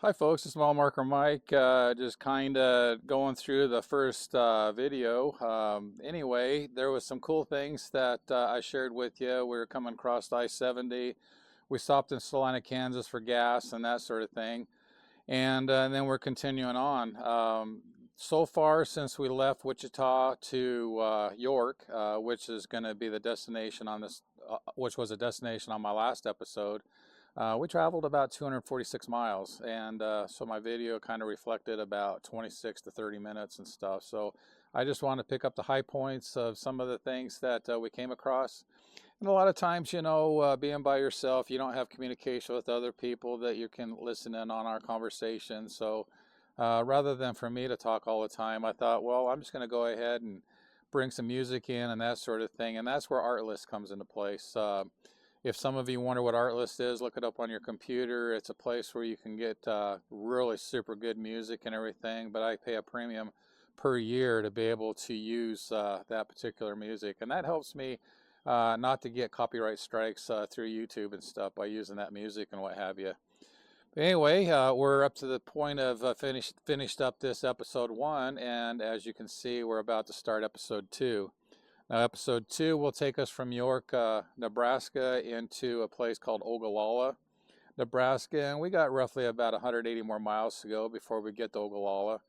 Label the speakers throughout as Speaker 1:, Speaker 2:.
Speaker 1: Hi folks, it's Mile Marker Mike, just kind of going through the first video. Anyway, there was some cool things that I shared with you. We were coming across I-70. We stopped in Salina, Kansas for gas and that sort of thing. And then we're continuing on. So far, since we left Wichita to York, which is going to be the destination on this, which was a destination on my last episode, we traveled about 246 miles, and so my video kind of reflected about 26 to 30 minutes and stuff. So I just want to pick up the high points of some of the things that we came across. And a lot of times, you know, being by yourself, you don't have communication with other people that you can listen in on our conversation. So rather than for me to talk all the time, I thought, well, I'm just going to go ahead and bring some music in and that sort of thing. And that's where Artlist comes into place. If some of you wonder what Artlist is, look it up on your computer. It's a place where you can get really super good music and everything, but I pay a premium per year to be able to use that particular music. And that helps me not to get copyright strikes through YouTube and stuff by using that music and what have you. But anyway, we're up to the point of finished up this episode 1, and as you can see, we're about to start episode 2. Now, episode 2 will take us from York, Nebraska into a place called Ogallala, Nebraska, and we got roughly about 180 more miles to go before we get to Ogallala.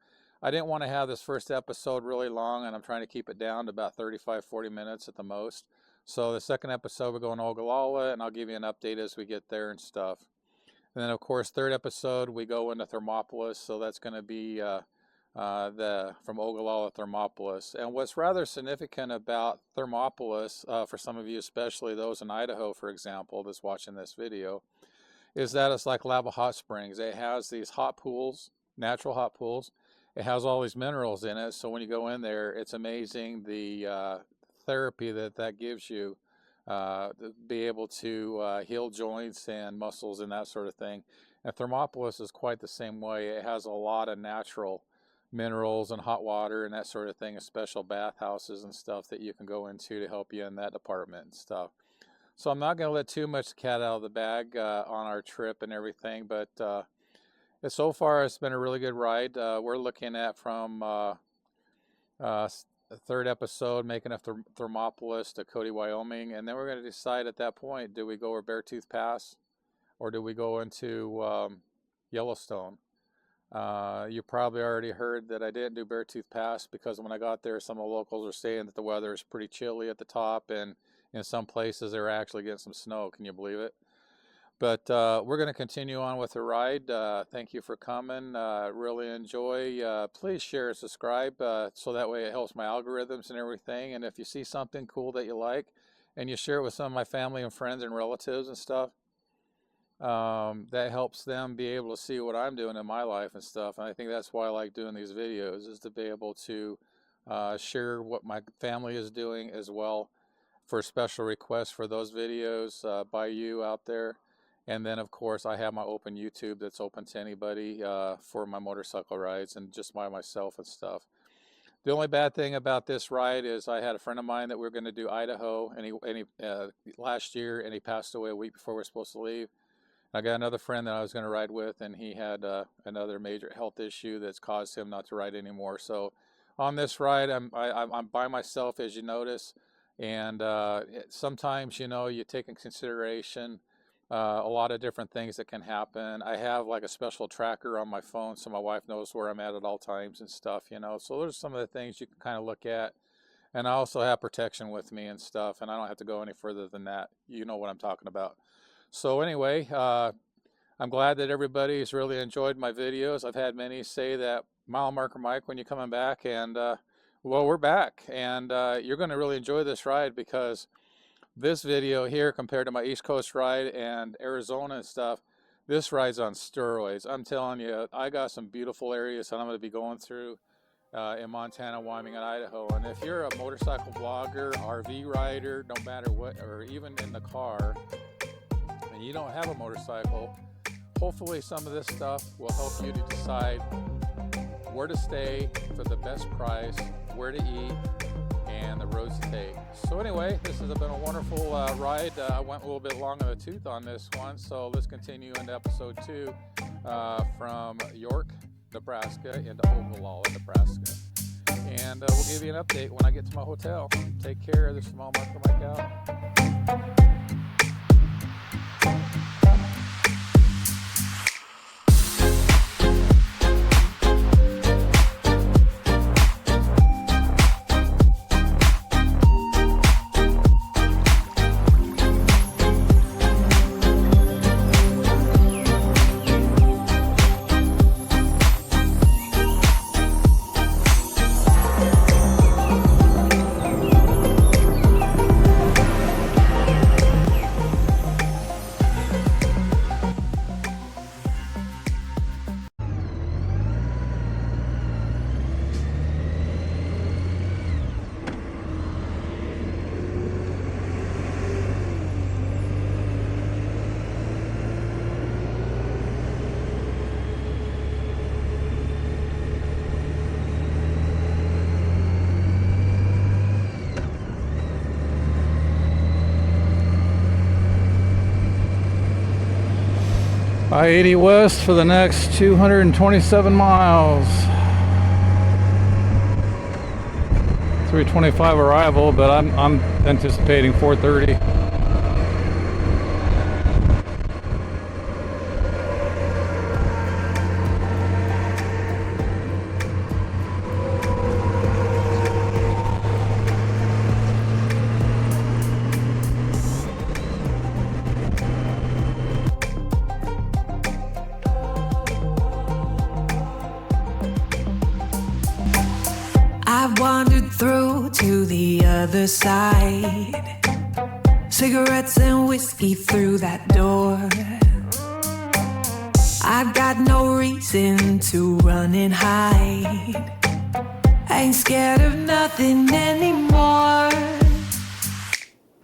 Speaker 1: I didn't want to have this first episode really long, and I'm trying to keep it down to about 35-40 minutes at the most. So the second episode, we're going to Ogallala, and I'll give you an update as we get there and stuff. And then, of course, third episode, we go into Thermopolis, so that's going to be from Ogallala, Thermopolis. And what's rather significant about Thermopolis, for some of you, especially those in Idaho, for example, that's watching this video, is that it's like Lava Hot Springs. It has these hot pools, natural hot pools. It has all these minerals in it, so when you go in there, it's amazing the therapy that gives you to be able to heal joints and muscles and that sort of thing. And Thermopolis is quite the same way. It has a lot of natural minerals and hot water and that sort of thing, and special bathhouses and stuff that you can go into to help you in that department and stuff. So I'm not going to let too much cat out of the bag on our trip and everything, but so far it's been a really good ride. We're looking at from the third episode making a Thermopolis to Cody, Wyoming, and then we're going to decide at that point, do we go over Beartooth Pass or do we go into Yellowstone? You probably already heard that I didn't do Beartooth Pass because when I got there, some of the locals were saying that the weather is pretty chilly at the top, and in some places they were actually getting some snow. Can you believe it? But we're going to continue on with the ride. Thank you for coming. Really enjoy. Please share and subscribe so that way it helps my algorithms and everything. And if you see something cool that you like and you share it with some of my family and friends and relatives and stuff, that helps them be able to see what I'm doing in my life and stuff. And I think that's why I like doing these videos, is to be able to share what my family is doing as well for special requests for those videos by you out there. And then, of course, I have my open YouTube that's open to anybody for my motorcycle rides and just by myself and stuff. The only bad thing about this ride is I had a friend of mine that we were going to do Idaho and he last year, and he passed away a week before we were supposed to leave. I got another friend that I was going to ride with, and he had another major health issue that's caused him not to ride anymore. So on this ride, I'm by myself, as you notice, and sometimes, you know, you take in consideration a lot of different things that can happen. I have like a special tracker on my phone so my wife knows where I'm at all times and stuff, you know. So there's some of the things you can kind of look at. And I also have protection with me and stuff, and I don't have to go any further than that. You know what I'm talking about. So anyway, I'm glad that everybody's really enjoyed my videos. I've had many say that, Mile Marker Mike, when you're coming back, and well, we're back, and you're going to really enjoy this ride because this video here compared to my East Coast ride and Arizona and stuff, this ride's on steroids. I'm telling you, I got some beautiful areas that I'm going to be going through in Montana, Wyoming, and Idaho. And if you're a motorcycle blogger, RV rider, no matter what, or even in the car, and you don't have a motorcycle, hopefully some of this stuff will help you to decide where to stay for the best price, where to eat, and the roads to take. So anyway, this has been a wonderful ride. I went a little bit long in the tooth on this one, so let's continue into episode 2. from York, Nebraska into Ogallala, Nebraska. And we'll give you an update when I get to my hotel. Take care. This is Small Marker Mike out. I-80 west for the next 227 miles. 325 arrival, but I'm anticipating 430.
Speaker 2: I've wandered through to the other side. Cigarettes and whiskey through that door. I've got no reason to run and hide. I ain't scared of nothing anymore.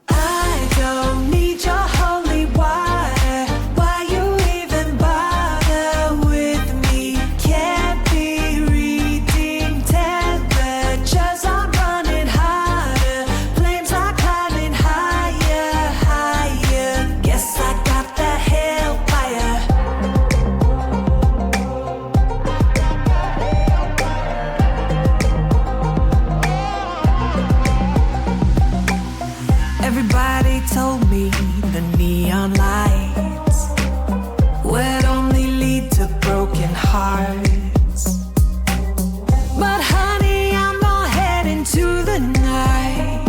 Speaker 2: I don't need your holy water. Why you even bother with me? Can't be redeemed. Temperatures are running hotter. Flames are climbing higher, higher. Guess I got the hellfire. Everybody told me the neon lights would only lead to broken hearts. But honey, I'm gonna head into the night,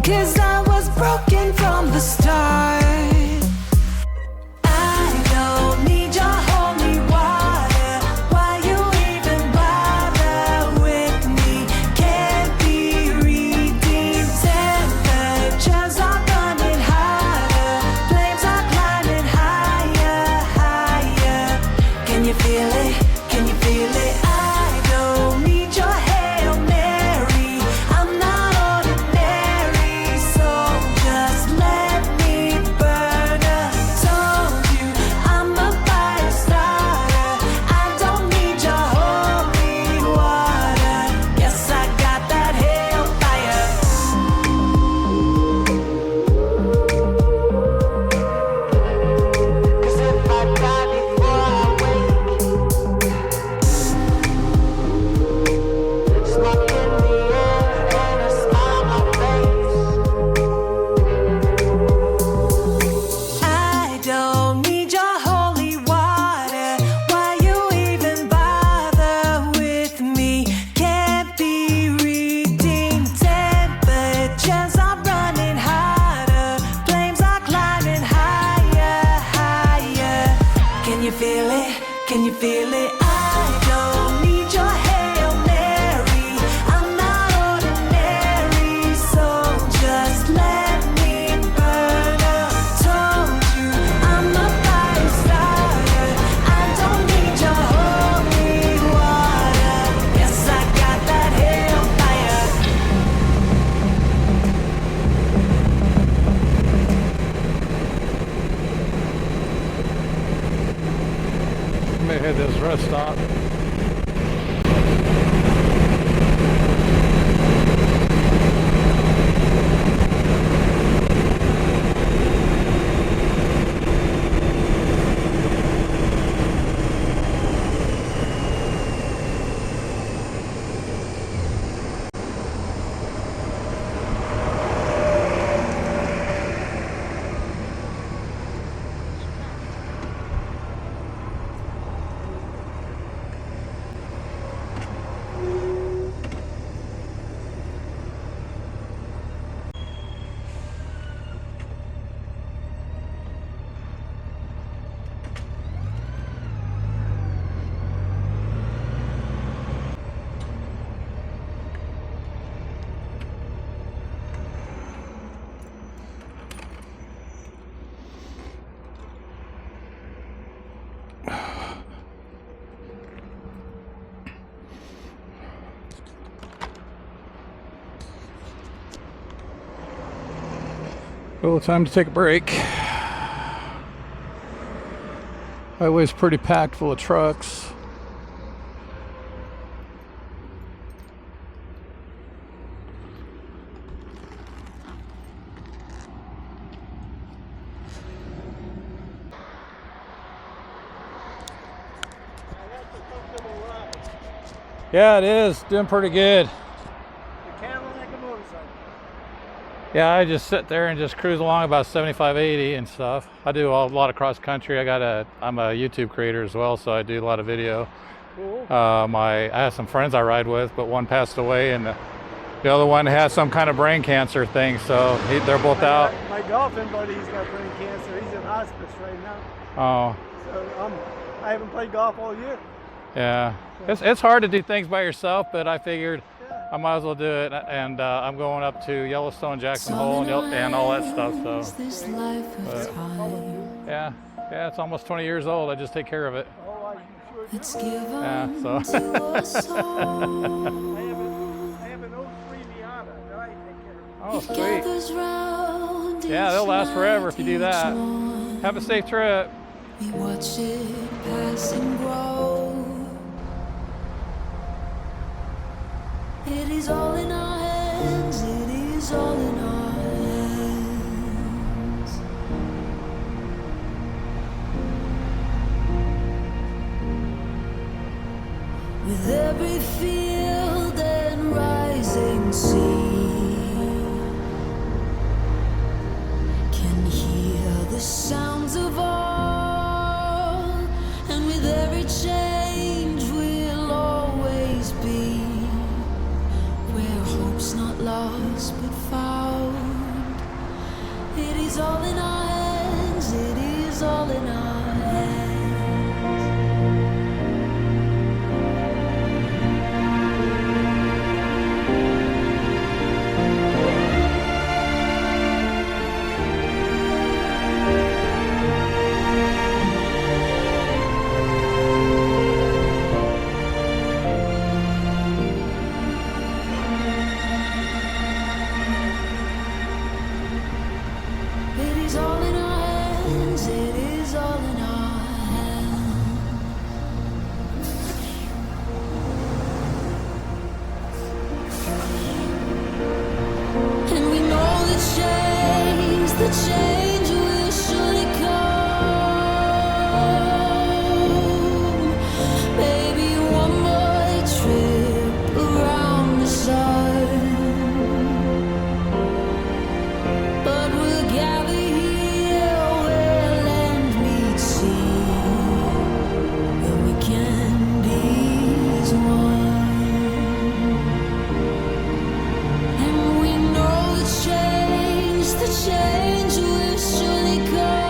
Speaker 2: 'cause I was broken from the start. I don't need your holy water. Why you even bother with me? Can't be redeemed. Temperatures are running hotter. Flames are climbing higher, higher. Can you feel it? Can you feel it? I don't need your Hail Mary. I'm not ordinary, so just let me burn up. Told you I'm a fire starter. I don't need your holy water. Yes, I got that hellfire. 'Cause if I die before I wake, smoke in the air and a smile on my face. I don't need your holy water. Why you even bother with me? Can't be redeemed. Temperatures are running hotter. Flames are climbing higher, higher. Can you feel it? Can you feel it? I don't need your Hail Mary. I'm not ordinary, so just let me burn up. Told you I'm a fire starter. I don't need your holy water. Yes, I got that hellfire.
Speaker 1: Let me hit this rest stop. Well, time to take a break. Highway's pretty packed full of trucks. Yeah, it is. Doing pretty good.
Speaker 3: You're kind of like a motorcycle.
Speaker 1: Yeah, I just sit there and just cruise along about 75, 80 and stuff. I do a lot of cross country. I'm a YouTube creator as well, so I do a lot of video.
Speaker 3: Cool.
Speaker 1: I have some friends I ride with, but one passed away, and the other one has some kind of brain cancer thing, so they're both out.
Speaker 3: My golfing buddy, he's got brain cancer. He's in hospice right now.
Speaker 1: Oh,
Speaker 3: So I haven't played golf all year.
Speaker 1: yeah. It's hard to do things by yourself, but I figured
Speaker 3: Yeah.
Speaker 1: I might as well do it. And I'm going up to Yellowstone, Jackson Hole, and all that stuff. So
Speaker 2: This life of
Speaker 1: But-
Speaker 2: time.
Speaker 1: yeah, it's almost 20 years old. I just take care of it.
Speaker 3: Oh, I'm sure you
Speaker 2: It's given
Speaker 1: Yeah, so.
Speaker 2: to us all.
Speaker 3: I have an 03 Miata that I take care of.
Speaker 1: Oh,
Speaker 2: It
Speaker 1: sweet.
Speaker 2: gathers round
Speaker 1: Yeah, they'll
Speaker 2: each
Speaker 1: last forever if you do
Speaker 2: night,
Speaker 1: that.
Speaker 2: each one.
Speaker 1: Have a safe trip.
Speaker 2: We watch it pass and grow. It is all in our hands. It is all in our hands. With every field and rising sea, can hear the sounds of all, and with every change we'll always be where hope's not lost but found. It is all in our hands, it is all in our hands. It is all in our hands, it is all in our hands. And we know the change will surely come. Maybe one more trip around the sun. But we'll gather here where land meets sea, where we can be as one. And we know the change will surely come.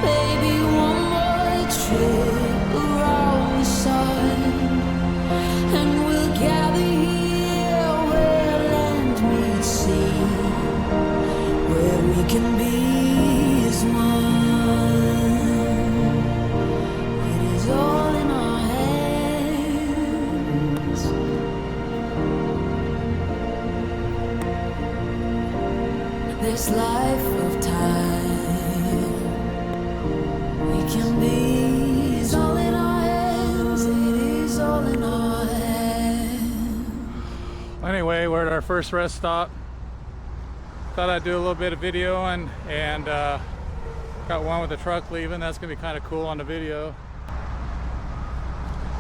Speaker 2: Maybe one more trip around the sun, and we'll gather here where land meets sea, where we can be as one. It is all in our hands. This life of time, we can be is all in our hands. It is all in our hands.
Speaker 1: Anyway, we're at our first rest stop. Thought I'd do a little bit of video and got one with the truck leaving. That's gonna be kind of cool on the video.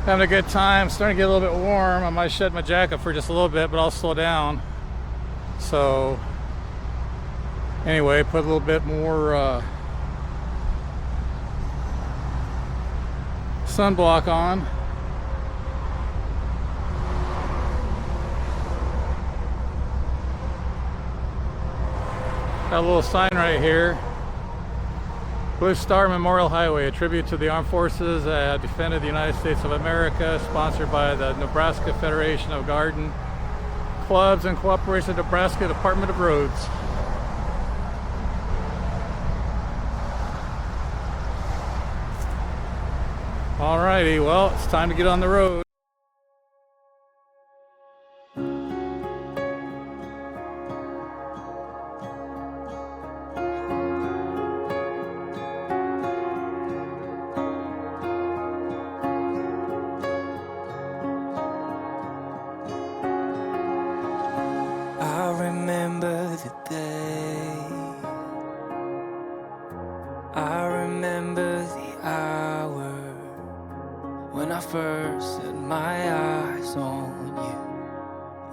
Speaker 1: Having a good time. Starting to get a little bit warm. I might shed my jacket for just a little bit, but I'll slow down. So anyway, put a little bit more sunblock on. Got a little sign right here. Blue Star Memorial Highway, a tribute to the armed forces that defended the United States of America, sponsored by the Nebraska Federation of Garden Clubs in cooperation with Nebraska Department of Roads. Alrighty, well, it's time to get on the road.
Speaker 2: I remember the hour when I first set my eyes on you,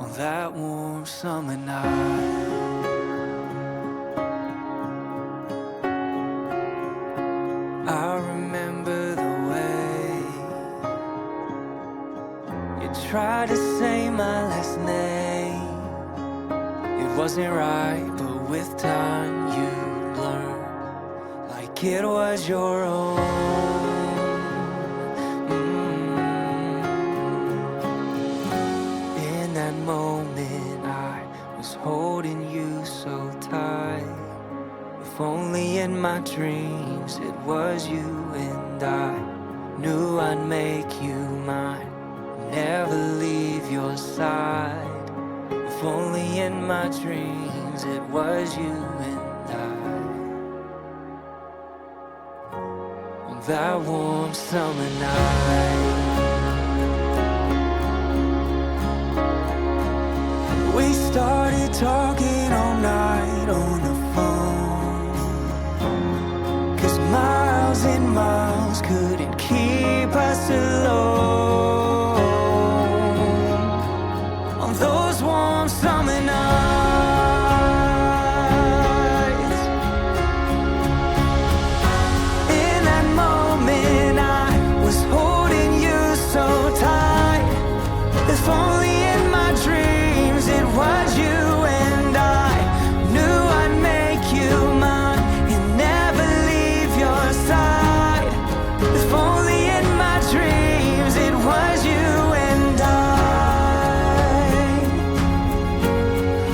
Speaker 2: on that warm summer night. I remember the way you tried to say my last name. It wasn't right, but with time you'd learn, like it was your own. In that moment I was holding you so tight. If only in my dreams it was you and I knew I'd make you mine, never leave your side. If only in my dreams it was you and I, on that warm summer night. We started talking all night on the phone, 'cause miles and miles couldn't keep us alone. On those warm summer nights, in that moment I was holding you so tight. If only in my dreams it was you and I knew I'd make you mine and never leave your side. If only in my dreams it was you and I,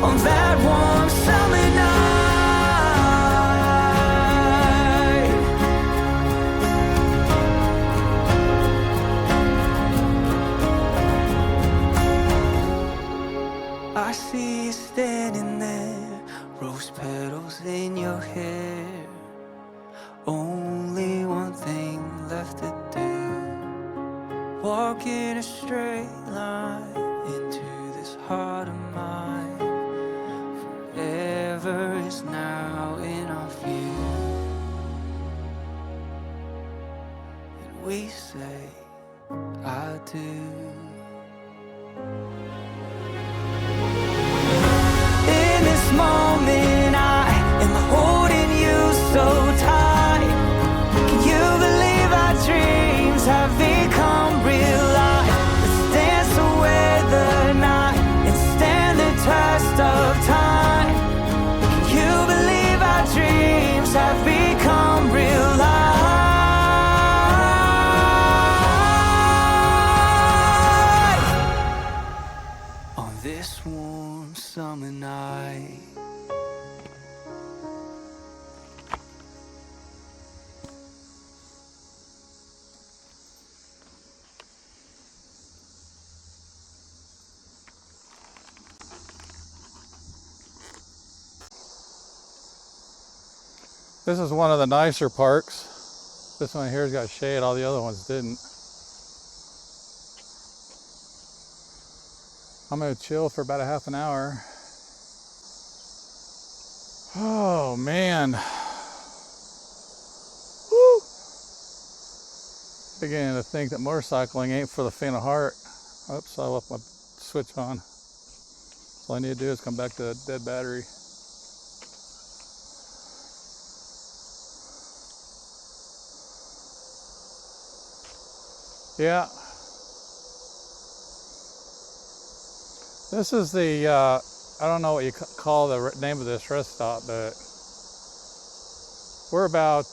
Speaker 2: on that warm summer night. I see you standing there, rose petals in your hair. Only one thing left to do, walk in a straight line into this heart of mine. Forever is now in our view, and we say I do. In this moment I am holding you so tight. Can you believe our dreams have become real life? Let's dance away the night and stand the test of time. Can you believe our dreams have become real life? On this warm summer night.
Speaker 1: This is one of the nicer parks. This one here's got shade, all the other ones didn't. I'm gonna chill for about a half an hour. Oh man. Woo! Beginning to think that motorcycling ain't for the faint of heart. Oops, I left my switch on. All I need to do is come back to a dead battery. Yeah. This is the, I don't know what you call the name of this rest stop, but we're about,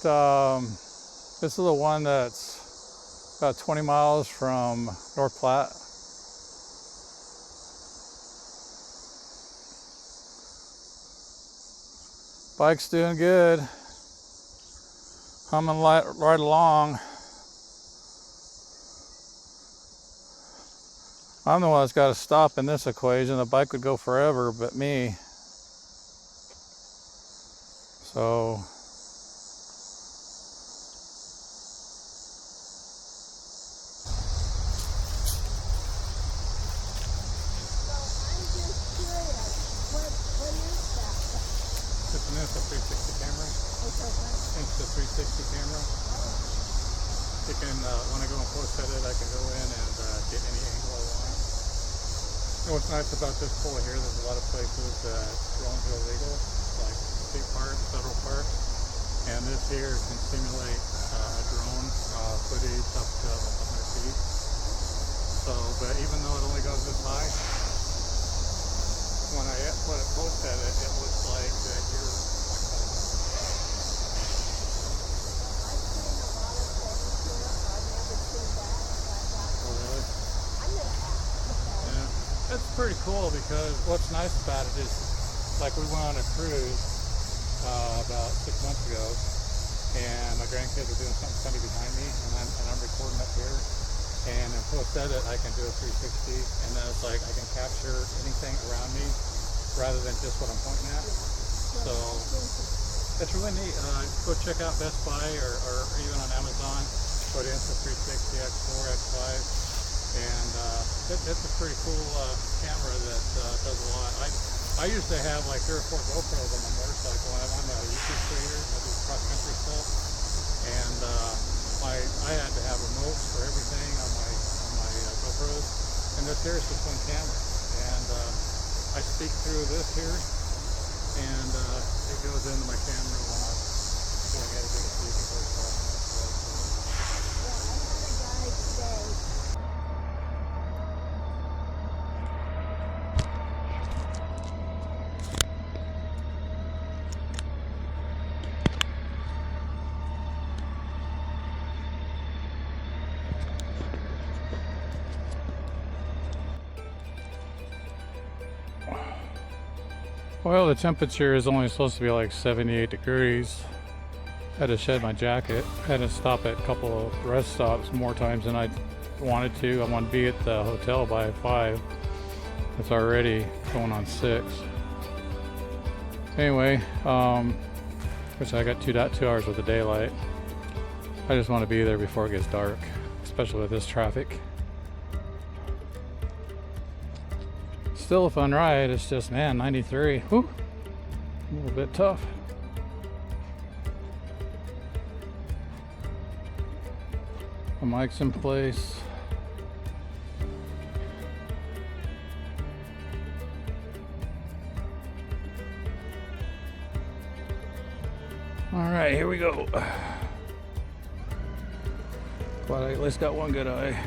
Speaker 1: this is the one that's about 20 miles from North Platte. Bike's doing good. Humming right along. I'm the one that's got to stop in this equation. The bike would go forever, but me. So. What is that? It's a 360 camera. Insta360 camera. You can, when I go and post edit, I can go in and get any angle I want. And what's nice about this pole here, there's a lot of places that drones are illegal, like state parks, federal parks. And this here can simulate a drone footage up to 100 feet. So, but even though it only goes this high, when I put a post at it, it looks like that you're like that. Oh, really? Yeah. That's pretty cool because what's nice about it is, like we went on a cruise about 6 months ago, and my grandkids are doing something funny behind me, and I'm recording up here. And in post edit, I can do a 360, and then it's like I can capture anything around me rather than just what I'm pointing at. So it's really neat. Go check out Best Buy or even on Amazon. Put Insta360 X4, X5, and it's a pretty cool camera that does a lot. I used to have like 3 or 4 GoPros on my motorcycle, and I'm a YouTube creator. I do cross-country stuff, and I had to have remotes for everything on my GoPros, and this here is just one camera, and I speak through this here, and it goes into my camera when I'm doing editing, so you can play stuff. Well, the temperature is only supposed to be like 78 degrees. I had to shed my jacket. I had to stop at a couple of rest stops more times than I wanted to. I want to be at the hotel by 5. It's already going on 6. Anyway, which I got 2 hours with the daylight. I just want to be there before it gets dark, especially with this traffic. Still a fun ride, it's just, man, 93, whew, a little bit tough. The mic's in place. All right, here we go. Glad I at least got one good eye.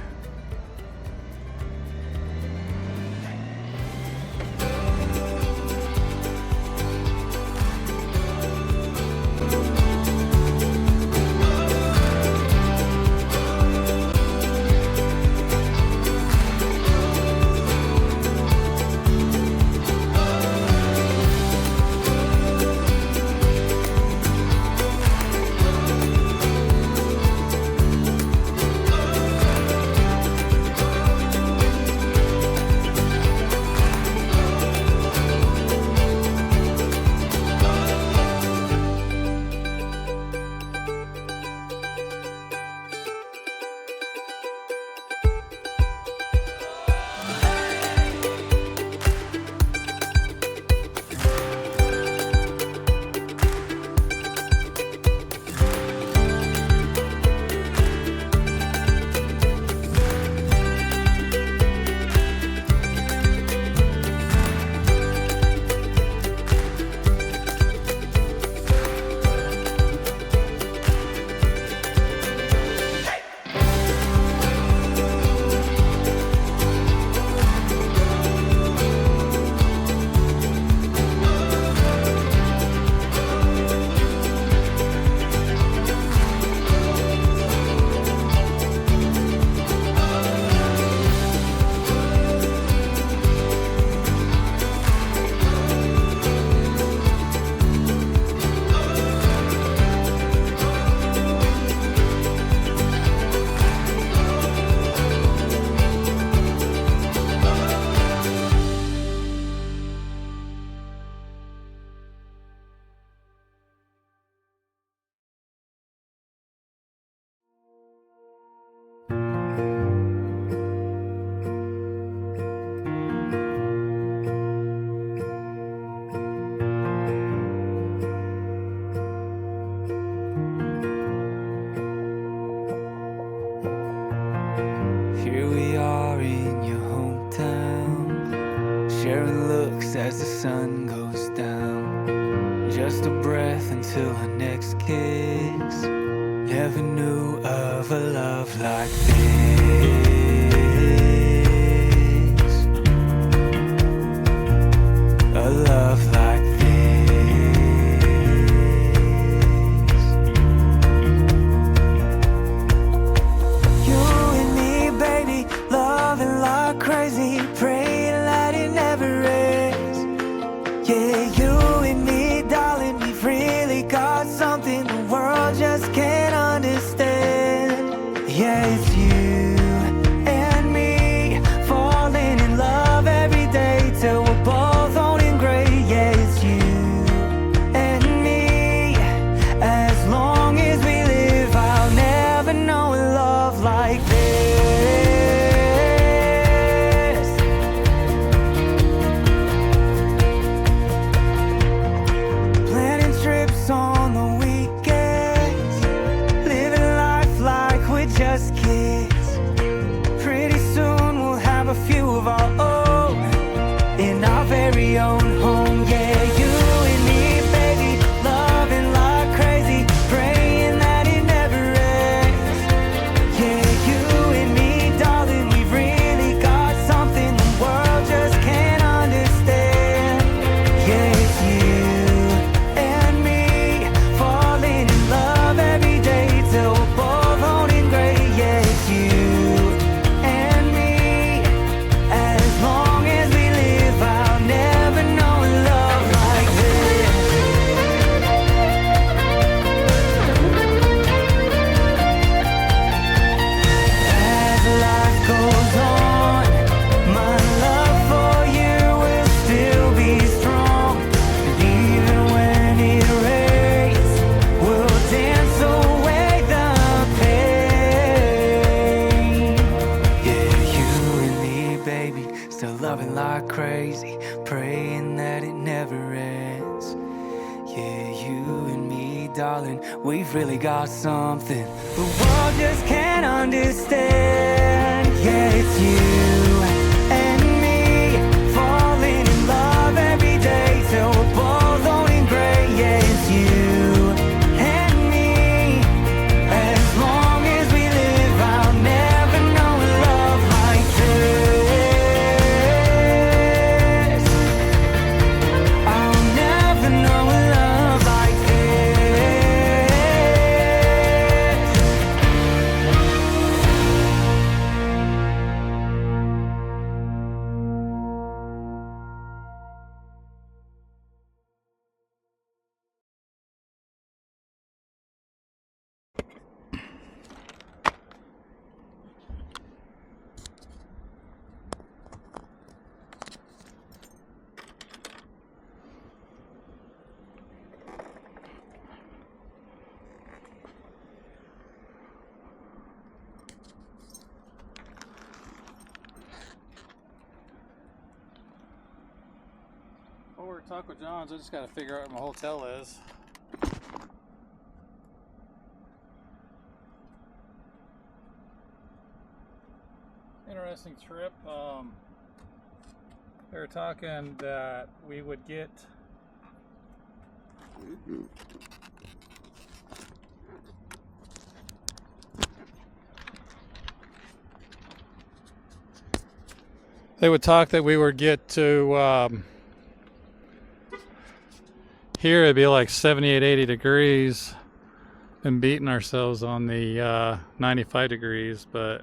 Speaker 2: sun goes down. Just a breath until our next kiss. Never knew of a love like this. A love like this. You and me, baby, loving like crazy, praying that it never ends. Yeah, you and me, darling, we've really got something the world just can't understand. Yeah, it's you and me, falling in love every day till we're both owning gray. Yeah, it's you and me, as long as we live, I'll never know a love like this. Planning trips on the weekends, living life like we're just kids. Pretty soon we'll have a few of our own in our very own home. Yeah, you and me, baby, loving like crazy, praying that it never ends. Yeah, you and me, darling, we've really got something the world just can't understand. Yeah, it's you and me, falling in love every day till we're both owning gray. Yeah, it's you and me, as long as we live, I'll never know a love like this. As life goes on, my love for you will still be strong. And even when it rains, we'll dance away the pain. Yeah, you and me, baby, still loving like crazy, praying that it never ends. Yeah, you and me, darling, we've really got something the world just can't understand. Yeah, it's you and me, falling in love every day till we're both owning gray. Yeah, it's you and me, as long as we live, I'll never know a love like this. I'll never know a love like this.
Speaker 1: Well, we're at Taco John's. I just got to figure out where my hotel is. Interesting trip. They were talking that we would get to here it'd be like 78, 80 degrees. Been beating ourselves on the 95 degrees, but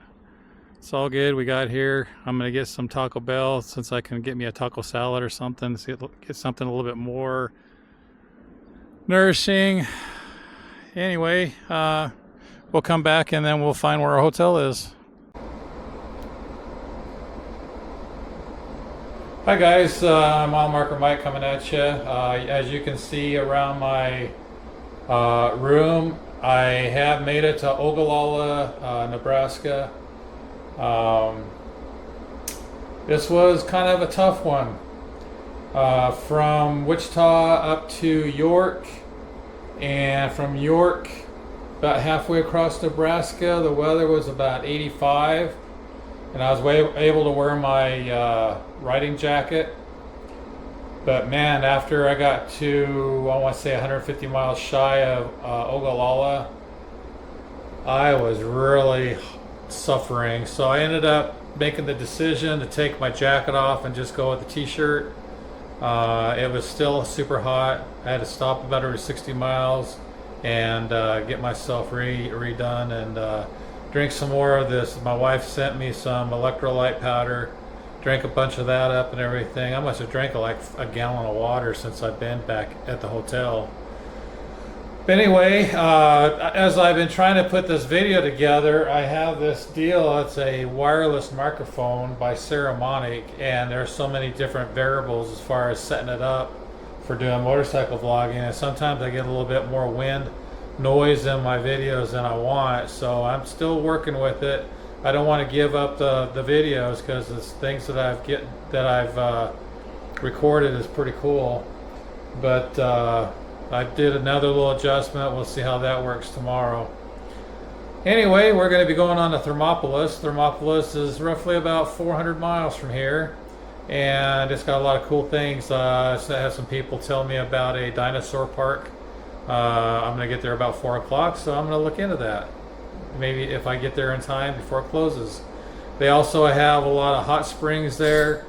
Speaker 1: it's all good. We got here. I'm gonna get some Taco Bell since I can get me a taco salad or something. Get something a little bit more nourishing. Anyway, we'll come back and then we'll find where our hotel is. Hi guys, Mile Marker Mike coming at you. As you can see around my room, I have made it to Ogallala, Nebraska. This was kind of a tough one. From Wichita up to York, and from York about halfway across Nebraska, the weather was about 85, and I was able to wear my riding jacket. But man, after I got to, I want to say 150 miles shy of Ogallala, I was really suffering. So I ended up making the decision to take my jacket off and just go with the t-shirt. It was still super hot. I had to stop about every 60 miles and get myself redone and drink some more of this. My wife sent me some electrolyte powder. Drank a bunch of that up and everything. I must have drank like a gallon of water since I've been back at the hotel. But anyway, as I've been trying to put this video together, I have this deal. It's a wireless microphone by Ceramonic, and there's so many different variables as far as setting it up for doing motorcycle vlogging, and sometimes I get a little bit more wind noise in my videos than I want, so I'm still working with it. I don't want to give up the videos because the things that I've recorded is pretty cool. But I did another little adjustment. We'll see how that works tomorrow. Anyway, we're going to be going on to Thermopolis. Thermopolis is roughly about 400 miles from here, and it's got a lot of cool things. I had some people tell me about a dinosaur park. I'm going to get there about 4 o'clock, so I'm going to look into that. Maybe if I get there in time before it closes. They also have a lot of hot springs there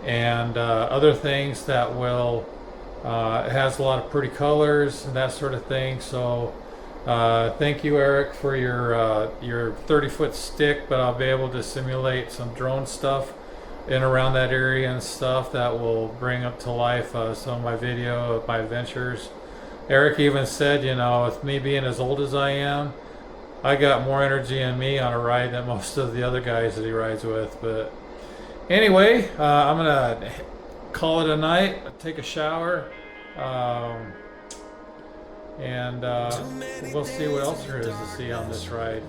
Speaker 1: and other things that will it has a lot of pretty colors and that sort of thing. So thank you, Eric, for your 30-foot stick, but I'll be able to simulate some drone stuff in around that area and stuff that will bring up to life some of my video of my adventures. Eric even said, you know, with me being as old as I am, I got more energy in me on a ride than most of the other guys that he rides with. But anyway, I'm going to call it a night, take a shower, and we'll see what else there is to see on this ride.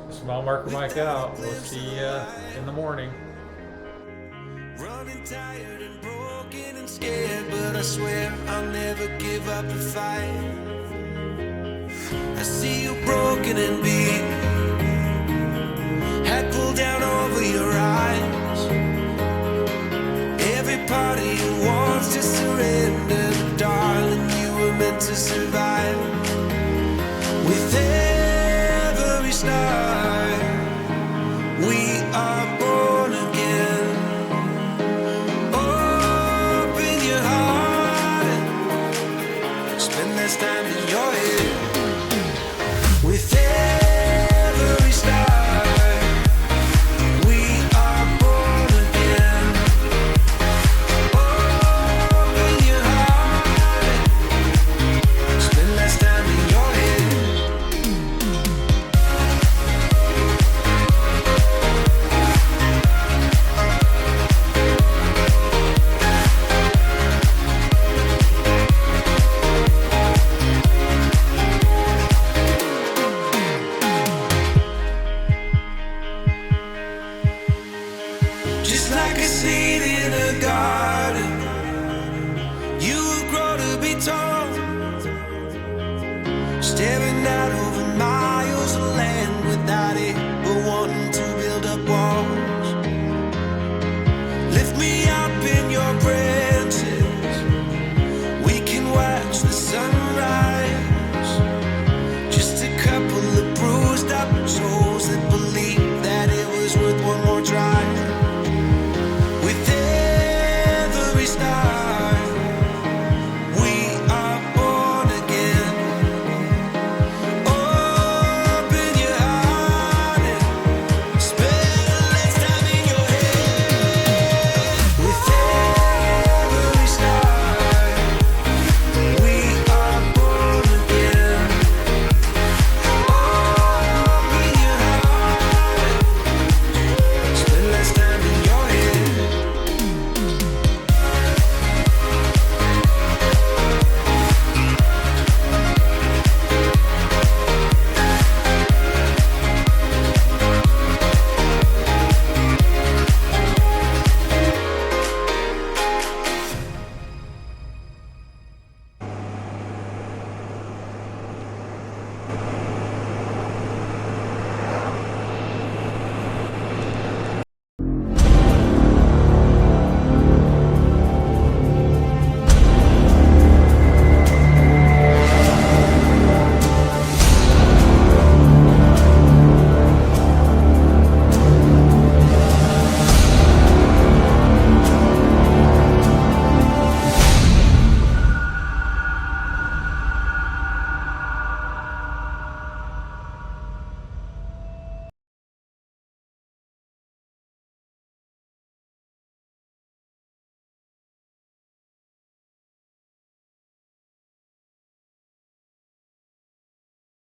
Speaker 1: Small Marker Mike out. We'll see you in the morning.
Speaker 2: Running tired and broken and scared, but I swear I'll never give up the fight. I see you broken and beat, head pulled down over your eyes. Every part of you wants to surrender, but darling, you were meant to survive. With every star, we are born again. Spend time in your head. With every star, we are born again. Open your heart. Spend less time in your like a seed in a garden, you will grow to be tall, staring out